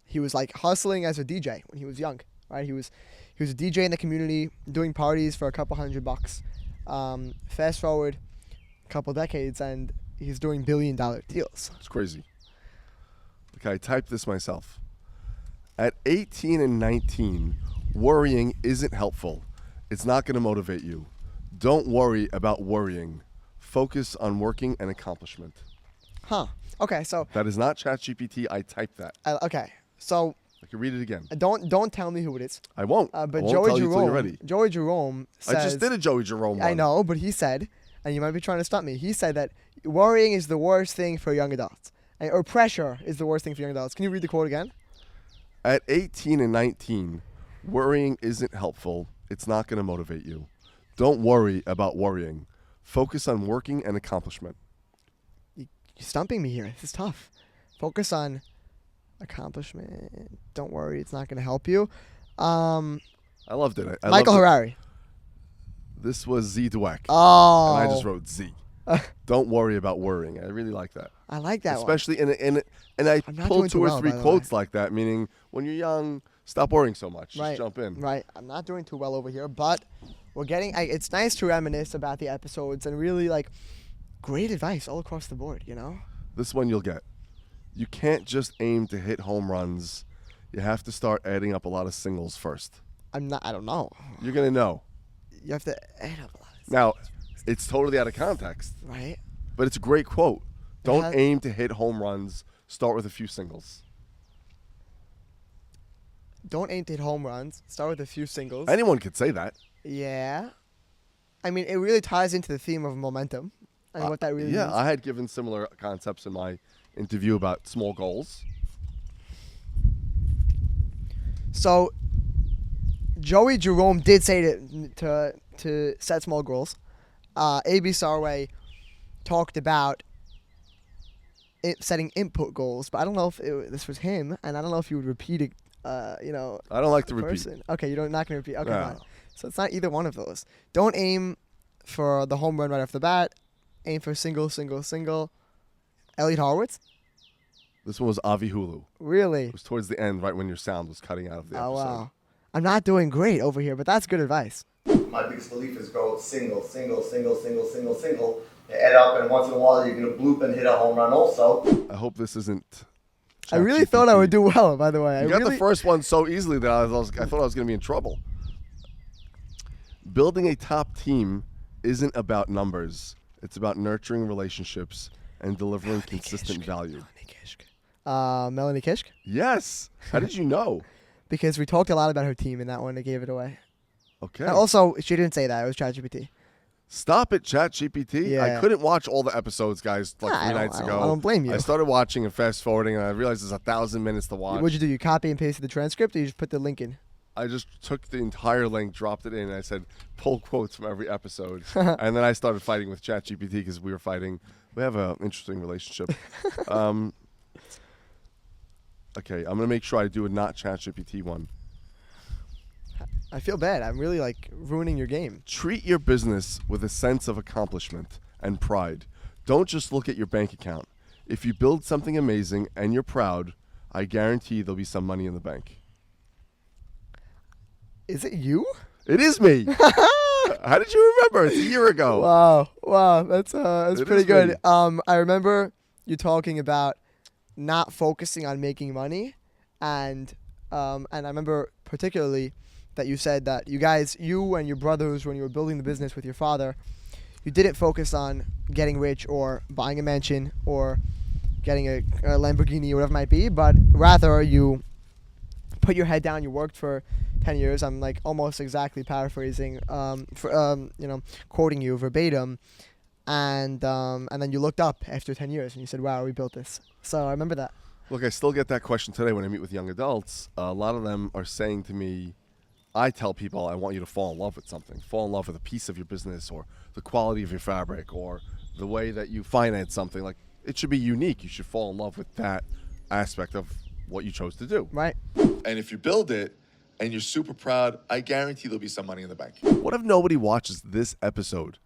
He was like hustling as a DJ when he was young, right? He was a DJ in the community, doing parties for a couple $100. Fast forward a couple decades, and he's doing billion-dollar deals. It's crazy. Okay, I typed this myself. At 18 and 19, worrying isn't helpful. It's not going to motivate you. Don't worry about worrying. Focus on working and accomplishment. Huh. Okay, so That is not ChatGPT. I typed that. okay, so I can read it again. don't tell me who it is. I won't. But I won't Joey tell you till you're ready. Jerome. Joey Jerome says. I just did a Joey Jerome one. I know, but he said, and you might be trying to stump me. He said that worrying is the worst thing for young adults, or pressure is the worst thing for young adults. Can you read the quote again? At 18 and 19, worrying isn't helpful. It's not going to motivate you. Don't worry about worrying. Focus on working and accomplishment. You're stumping me here. This is tough. Focus on accomplishment. Don't worry, it's not going to help you. I loved it. I Michael loved it. Harari. This was Z Dweck. Oh. And I just wrote Z. Don't worry about worrying. I really like that. I like that Especially and I I'm not pulled doing two too or well, three by the quotes like that, meaning when you're young, stop worrying so much. one. Just jump in. Right. I'm not doing too well over here, but we're getting. It's nice to reminisce about the episodes and really great advice all across the board. You know. This one you'll get. You can't just aim to hit home runs. You have to start adding up a lot of singles first. I don't know. You're gonna know. You have to add up a lot. Now, it's totally out of context, Right. but it's a great quote. Don't has- aim to hit home runs. Start with a few singles. Don't aim to hit home runs. Start with a few singles. Anyone could say that. Yeah. I mean, it really ties into the theme of momentum and what that really Yeah, means. I had given similar concepts in my interview about small goals. So, Joey Jerome did say to set small goals. A.B. Sarway talked about setting input goals, but I don't know if this was him, and I don't know if you would repeat it. I don't like to repeat. Person. Okay, you're not gonna repeat. Okay, No. fine. So it's not either one of those. Don't aim for the home run right off the bat. Aim for single, single, single. Elliot Horowitz? This one was Avi Hulu. Really? It was towards the end, right when your sound was cutting out of the Oh, episode. wow. I'm not doing great over here, but that's good advice. My biggest belief is go single, single, single, single, single, single. You add up, and once in a while you're gonna bloop and hit a home run also. I hope this isn't. I really thought I would do well, by the way. You got the first one so easily that I thought I was going to be in trouble. Building a top team isn't about numbers. It's about nurturing relationships and delivering consistent value. Melanie Kishk? Yes. How did you know? Because we talked a lot about her team in that one. They gave it away. Okay. And also, she didn't say that. It was ChatGPT. Stop it, ChatGPT. Yeah. I couldn't watch all the episodes, guys, like Nah, 3 nights ago. I don't blame you. I started watching and fast forwarding, and I realized there's 1,000 minutes to watch. What'd you do? You copy and pasted the transcript, or you just put the link in? I just took the entire link, dropped it in, and I said, pull quotes from every episode. And then I started fighting with ChatGPT because we were fighting. We have an interesting relationship. Okay, I'm going to make sure I do a not ChatGPT one. I feel bad. I'm really like ruining your game. Treat your business with a sense of accomplishment and pride. Don't just look at your bank account. If you build something amazing and you're proud, I guarantee there'll be some money in the bank. Is it you? It is me. How did you remember? It's a year ago. Wow, that's It pretty is good. me. I remember you talking about not focusing on making money, and I remember particularly that you said that you and your brothers, when you were building the business with your father, you didn't focus on getting rich or buying a mansion or getting a Lamborghini or whatever it might be, but rather you put your head down. You worked for 10 years. I'm like almost exactly paraphrasing, quoting you verbatim, and then you looked up after 10 years and you said, "Wow, we built this." So I remember that. Look, I still get that question today when I meet with young adults. A lot of them are saying to me, I tell people I want you to fall in love with something. Fall in love with a piece of your business or the quality of your fabric or the way that you finance something. Like, it should be unique. You should fall in love with that aspect of what you chose to do. Right. And if you build it and you're super proud, I guarantee there'll be some money in the bank. What if nobody watches this episode,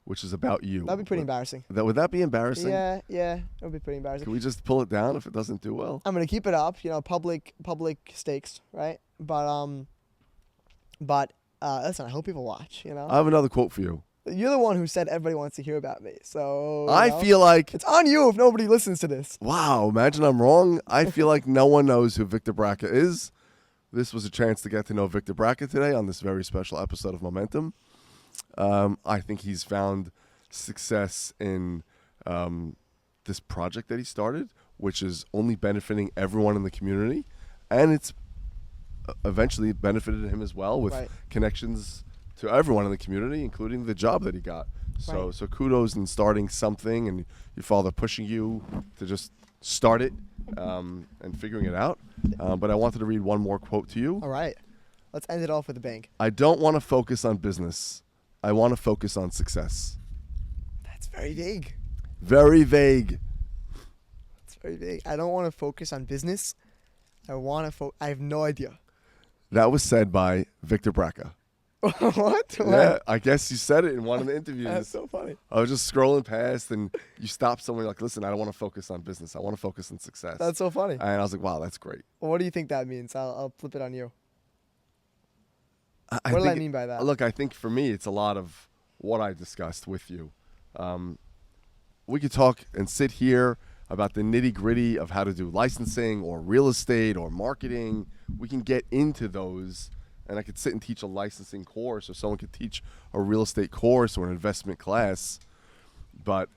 which is about you? That'd be pretty embarrassing. Would that be embarrassing? Yeah, it would be pretty embarrassing. Can we just pull it down if it doesn't do well? I'm gonna keep it up, public stakes, right? But listen, I hope people watch. I have another quote for you. You're the one who said everybody wants to hear about me, so I feel like, it's on you if nobody listens to this. wow, imagine I'm wrong. I feel like no one knows who Victor Braca is. This was a chance to get to know Victor Braca today on this very special episode of Momentum. I think he's found success in this project that he started, which is only benefiting everyone in the community, and it's eventually benefited him as well with Right. connections to everyone in the community, including the job that he got. So, Right. so kudos in starting something, and your father pushing you to just start it and figuring it out. But I wanted to read one more quote to you. All right, let's end it off with a bang. I don't want to focus on business. I want to focus on success. That's very vague. Very vague. It's very vague. I don't want to focus on business. I have no idea. That was said by Victor Braca. What? Yeah, I guess you said it in one of the interviews. That's so funny. I was just scrolling past, and you stopped somewhere like, listen, I don't want to focus on business. I want to focus on success. That's so funny. And I was like, wow, that's great. Well, what do you think that means? I'll flip it on you. I What do I think mean by that? Look, I think for me, it's a lot of what I discussed with you. We could talk and sit here about the nitty gritty of how to do licensing or real estate or marketing. We can get into those, and I could sit and teach a licensing course, or someone could teach a real estate course or an investment class, but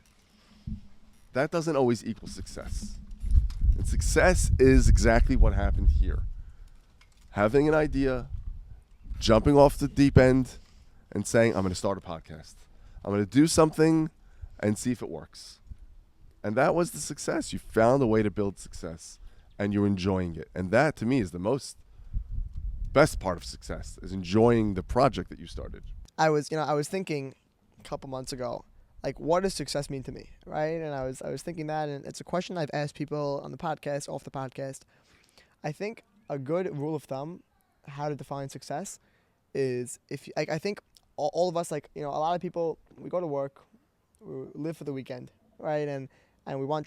that doesn't always equal success. And success is exactly what happened here. Having an idea, jumping off the deep end, and saying, I'm going to start a podcast. I'm going to do something and see if it works. And that was the success. You found a way to build success, and you're enjoying it. And that, to me, is the best part of success, is enjoying the project that you started. I was thinking a couple months ago, like, what does success mean to me, right? And I was thinking that, and it's a question I've asked people on the podcast, off the podcast. I think a good rule of thumb, how to define success, is I think all of us, like, a lot of people, we go to work, we live for the weekend, right? And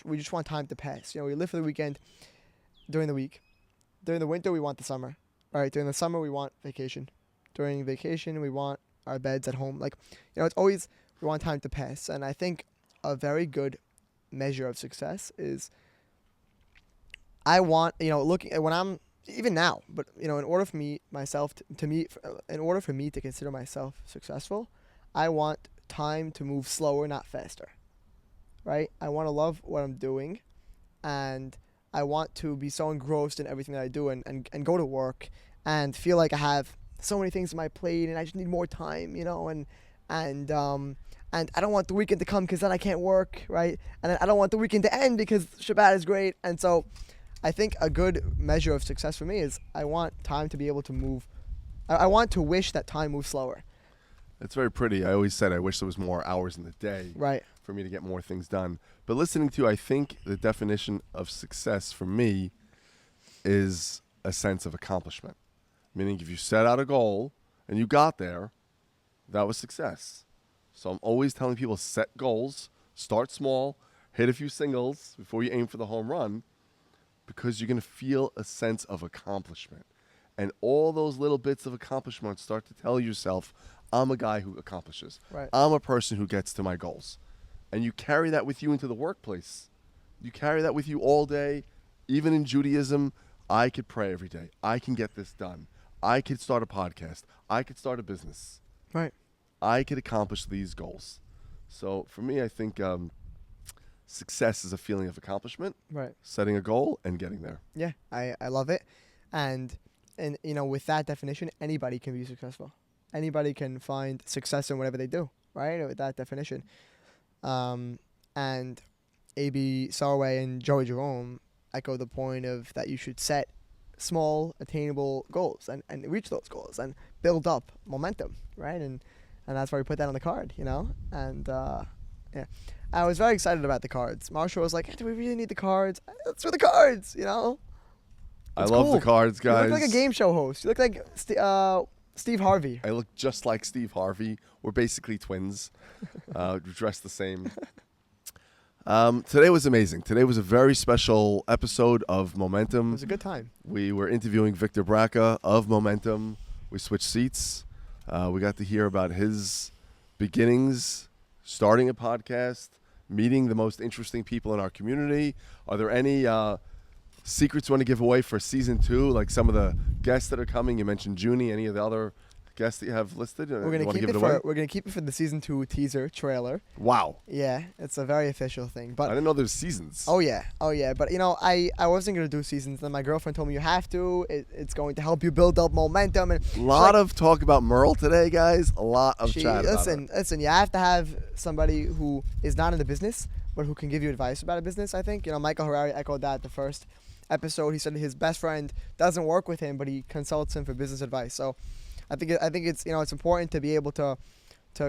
we just want time to pass. We live for the weekend during the week. During the winter, we want the summer. All right, during the summer, we want vacation. During vacation, we want our beds at home. Like, it's always, we want time to pass. And I think a very good measure of success is, I want, looking at when I'm, even now, but, in order for me, in order for me to consider myself successful, I want time to move slower, not faster. Right? I want to love what I'm doing, and I want to be so engrossed in everything that I do and go to work and feel like I have so many things on my plate and I just need more time, and I don't want the weekend to come because then I can't work, right? And then I don't want the weekend to end because Shabbat is great. And so I think a good measure of success for me is I want time to be able to move. I want to wish that time moves slower. It's very pretty. I always said I wish there was more hours in the day Right. for me to get more things done. But listening to you, I think the definition of success for me is a sense of accomplishment. Meaning if you set out a goal and you got there, that was success. So I'm always telling people set goals, start small, hit a few singles before you aim for the home run, because you're going to feel a sense of accomplishment. And all those little bits of accomplishment start to tell yourself, I'm a guy who accomplishes. Right. I'm a person who gets to my goals. And you carry that with you into the workplace. You carry that with you all day. Even in Judaism, I could pray every day. I can get this done. I could start a podcast. I could start a business. Right. I could accomplish these goals. So for me, I think success is a feeling of accomplishment, Right. setting a goal and getting there. Yeah, I love it. And with that definition, anybody can be successful. Anybody can find success in whatever they do, right? With that definition. And A.B. Sarway and Joey Jerome echo the point of that you should set small, attainable goals and reach those goals and build up momentum, right? And that's why we put that on the card, And yeah, I was very excited about the cards. Marshall was like, hey, "Do we really need the cards? Let's do the cards," I It's love cool. the cards, You guys. look like a game show host. You look like Steve Harvey. I look just like Steve Harvey. We're basically twins. We dress the same. Today was amazing. Today was a very special episode of It Momentum. was a good time. We were interviewing Victor Braca of Momentum. We switched seats. We got to hear about his beginnings, starting a podcast, meeting the most interesting people in our community. Are there any secrets you want to give away for season 2? Like some of the guests that are coming. You mentioned Junie. Any of the other guests that you have listed? We're You gonna wanna keep give it away? for we're gonna keep it for the season 2 teaser trailer. Wow. Yeah, it's a very official thing. I But didn't know there's seasons. oh yeah. But I wasn't gonna do seasons. Then my girlfriend told me you have to. It's going to help you build up momentum. And A lot of talk about Merle today, guys. A lot of she chat about it. listen. You have to have somebody who is not in the business, but who can give you advice about a business. I think Michael Harari echoed that the first episode. He said his best friend doesn't work with him, but he consults him for business advice. So I think it's it's important to be able to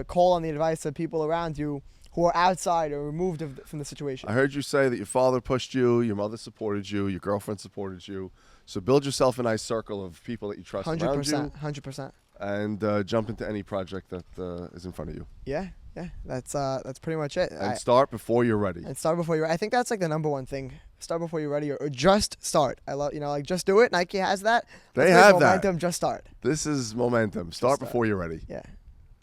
call on the advice of people around you who are outside or removed from the situation. I heard you say that your father pushed you, your mother supported you, your girlfriend supported you. So build yourself a nice circle of people that you trust around you, 100%. and jump into any project that is in front of you. Yeah. That's pretty much it. And start before you're ready. And start before you're. I think that's like the number one thing. Start before you're ready, or just start. I love just do it. Nike has that. They Let's make have that. momentum. Just start. This is Momentum. Start before you're ready. Yeah.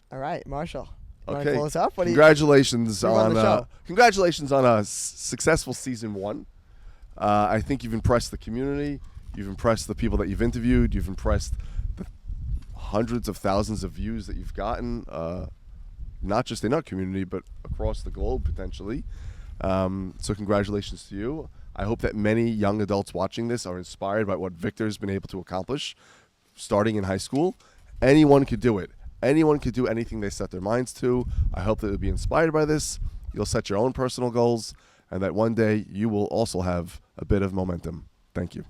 All right, Marshall. You want Okay. to close up? What do you? Congratulations you run on the show. congratulations on a successful season 1. I think you've impressed the community. You've impressed the people that you've interviewed. You've impressed the hundreds of thousands of views that you've gotten, not just in our community, but across the globe potentially. So congratulations to you. I hope that many young adults watching this are inspired by what Victor's been able to accomplish starting in high school. Anyone could do it. Anyone could do anything they set their minds to. I hope that you'll be inspired by this. You'll set your own personal goals, and that one day you will also have a bit of momentum. Thank you.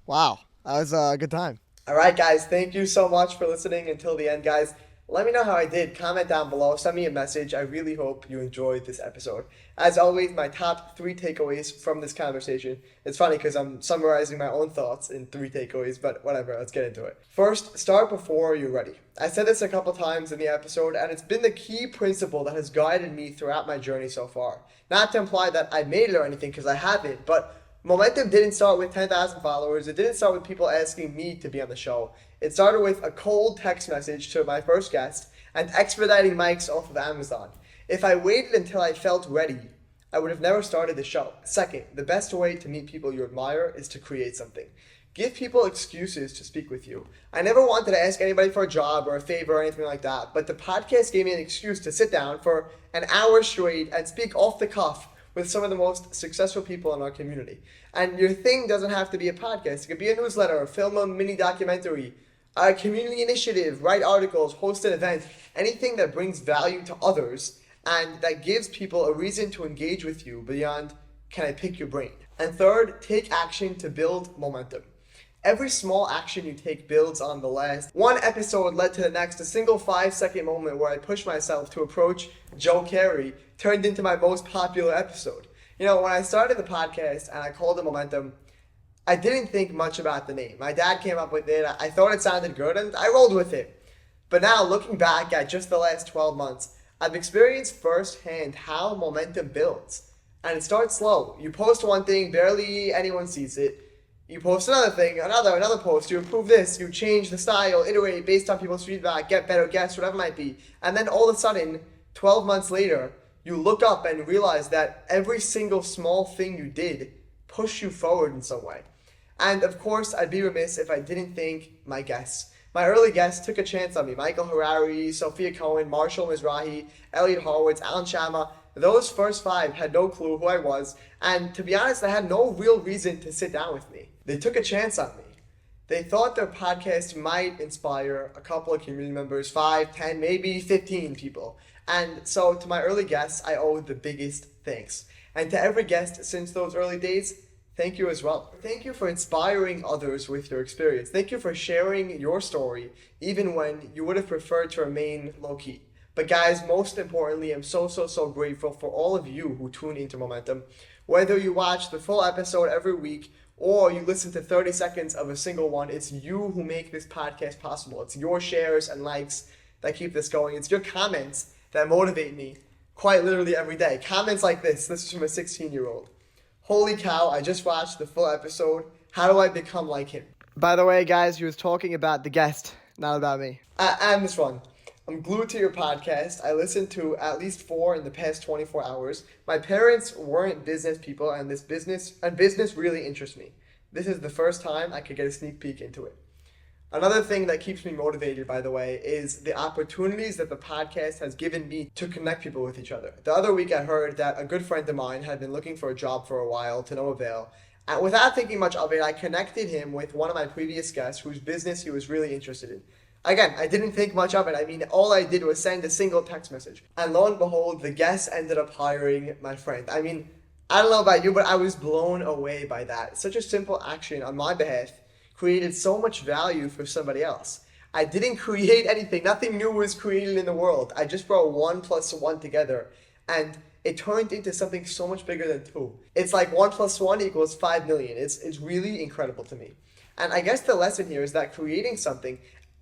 Wow, that was a good time. All right, guys. Thank you so much for listening until the end, guys. Let me know how I did. Comment down below. Send me a message. I really hope you enjoyed this episode. As always, my top 3 takeaways from this conversation. It's funny because I'm summarizing my own thoughts in 3 takeaways, but whatever. Let's get into it. First, start before you're ready. I said this a couple times in the episode, and it's been the key principle that has guided me throughout my journey so far. Not to imply that I made it or anything, because I haven't, but Momentum didn't start with 10,000 followers. It didn't start with people asking me to be on the show. It started with a cold text message to my first guest and expediting mics off of Amazon. If I waited until I felt ready, I would have never started the show. Second, the best way to meet people you admire is to create something. Give people excuses to speak with you. I never wanted to ask anybody for a job or a favor or anything like that, but the podcast gave me an excuse to sit down for an hour straight and speak off the cuff with some of the most successful people in our community. And your thing doesn't have to be a podcast. It could be a newsletter, film a mini documentary, A community initiative, write articles, host an event, anything that brings value to others and that gives people a reason to engage with you beyond, can I pick your brain? And third, take action to build momentum. Every small action you take builds on the last. One episode led to the next. A single 5-second moment where I pushed myself to approach Joe Cayre turned into my most popular episode. You know, when I started the podcast and I called it Momentum, I didn't think much about the name. My dad came up with it. I thought it sounded good and I rolled with it. But now, looking back at just the last 12 months, I've experienced firsthand how momentum builds. And it starts slow. You post one thing, barely anyone sees it. You post another thing, another post, you improve this, you change the style, iterate based on people's feedback, get better guests, whatever it might be. And then all of a sudden, 12 months later, you look up and realize that every single small thing you did pushed you forward in some way. And of course, I'd be remiss if I didn't thank my guests. My early guests took a chance on me. Michael Harari, Sophia Cohen, Marshall Mizrahi, Elliot Horowitz, Alan Chama. Those first 5 had no clue who I was. And to be honest, they had no real reason to sit down with me. They took a chance on me. They thought their podcast might inspire a couple of community members, 5, 10, maybe 15 people. And so to my early guests, I owe the biggest thanks. And to every guest since those early days, thank you as well. Thank you for inspiring others with your experience. Thank you for sharing your story, even when you would have preferred to remain low-key. But guys, most importantly, I'm so grateful for all of you who tune into Momentum. Whether you watch the full episode every week or you listen to 30 seconds of a single one, it's you who make this podcast possible. It's your shares and likes that keep this going. It's your comments that motivate me quite literally every day. Comments like this. This is from a 16-year-old. Holy cow, I just watched the full episode. How do I become like him? By the way, guys, he was talking about the guest, not about me. And this one. I'm glued to your podcast. I listened to at least 4 in the past 24 hours. My parents weren't business people, and business really interests me. This is the first time I could get a sneak peek into it. Another thing that keeps me motivated, by the way, is the opportunities that the podcast has given me to connect people with each other. The other week I heard that a good friend of mine had been looking for a job for a while to no avail. And without thinking much of it, I connected him with one of my previous guests whose business he was really interested in. Again, I didn't think much of it. I mean, all I did was send a single text message. And lo and behold, the guest ended up hiring my friend. I mean, I don't know about you, but I was blown away by that. Such a simple action on my behalf created so much value for somebody else. I didn't create anything. Nothing new was created in the world. I just brought 1 + 1 together. And it turned into something so much bigger than 2. It's like 1 + 1 = 5 million. It's really incredible to me. And I guess the lesson here is that creating something,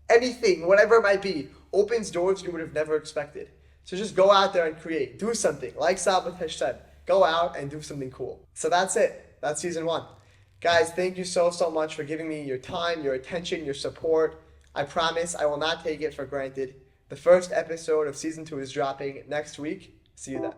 anything, whatever it might be, opens doors you would have never expected. So just go out there and create. Do something. Like Salvatesh said, go out and do something cool. So that's it. That's season 1. Guys, thank you so much for giving me your time, your attention, your support. I promise I will not take it for granted. The first episode of season 2 is dropping next week. See you then.